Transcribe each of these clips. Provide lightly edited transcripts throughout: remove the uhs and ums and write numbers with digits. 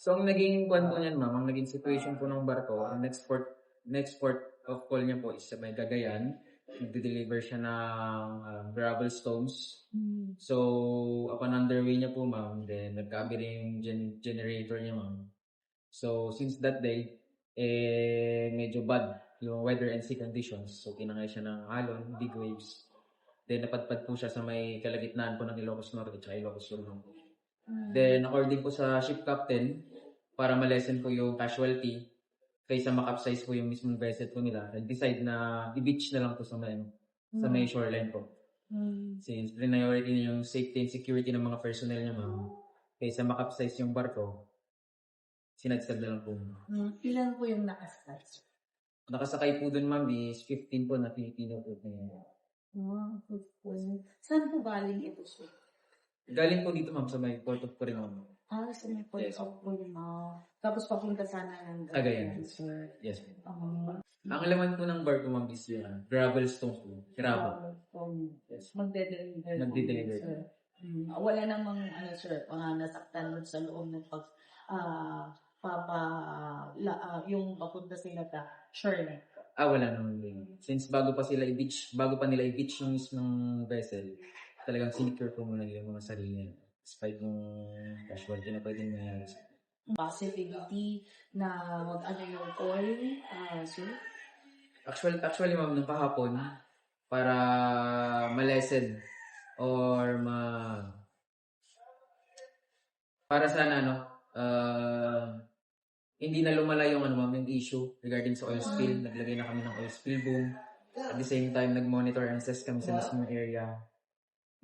So, ang naging kwan po niyan, ma'am, ang naging situation po ng barko, ang next port of call niya po is sa may Cagayan. Nagde-deliver siya ng gravel stones. So, upon underway niya po, ma'am, then nagkabili yung generator niya, ma'am. So, since that day, medyo bad yung weather and sea conditions. So, tinangay siya ng alon, big waves. Then, napadpad po siya sa may kalagitnaan po ng Ilocos Norte at Ilocos Sur. Then, according po sa ship captain, para ma-lessen po yung casualty, kaysa makapsize po yung mismong vessel po nila, nag-decide na i-beach na lang po sa may shoreline po. Since priority niya yung safety and security ng mga personnel niya, ma'am, kaysa makapsize yung barko, sinadsad na lang po. Ilan po yung nakasakay? Nakasakay po dun, ma'am, is 15 po na Filipino po. Saan po galing ito, sir? Galing po dito, ma'am, sa may Port of Corinon. Sa may Port of Corinon. Tapos papunta sana ng Cagayan. sir. Yes, ma'am. Ang laman po ng barko, ma'am, is yung gravel stones po. Gravel. Yes. Magde-deliver. Sir. Wala namang, sir, nasaktan sa loob ng yung papunta sila sa shoreline. Wala naman din. Since bago pa nila i-beach yung mismong vessel, talagang sinecure po muna nila yung mga sarili niya. Despite yung casualty na pwedeng nangyari. Possibility na yung call, sir? Actually, ma'am, nung kahapon, para ma-lessen or para sana, hindi na lumala yung yung issue regarding sa oil spill. Naglagay na kami ng oil spill boom. At the same time, nag-monitor and assess kami sa mismong area.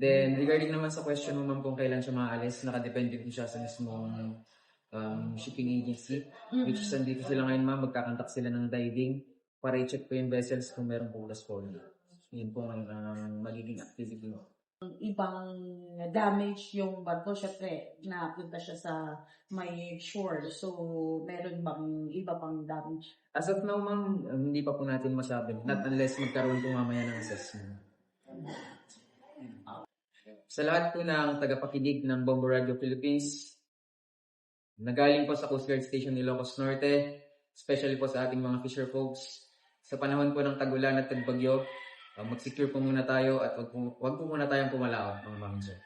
Then, regarding naman sa question mo, ma'am, kung kailan siya maalis, nakadepende din siya sa mismong shipping agency. Which is, nandito sila ngayon, ma'am, magkakantak sila ng diving para i-check po yung vessels kung merong pulas po. Yun po ang magiging activity. Ibang damage yung barko, syempre, napunta siya sa may shore. So, meron bang iba pang damage? As of now, ma'am, hindi pa po natin masabi. Not unless magkaroon po mamaya ng assessment. Sa lahat po ng tagapakinig ng Bombo Radio Philippines, nagaling po sa Coast Guard Station Ilocos Norte, especially po sa ating mga fisher folks, sa panahon po ng tagulan at tagbagyo, mag-secure po muna tayo at wag po muna tayong pumalaot, mga ma'am, sir.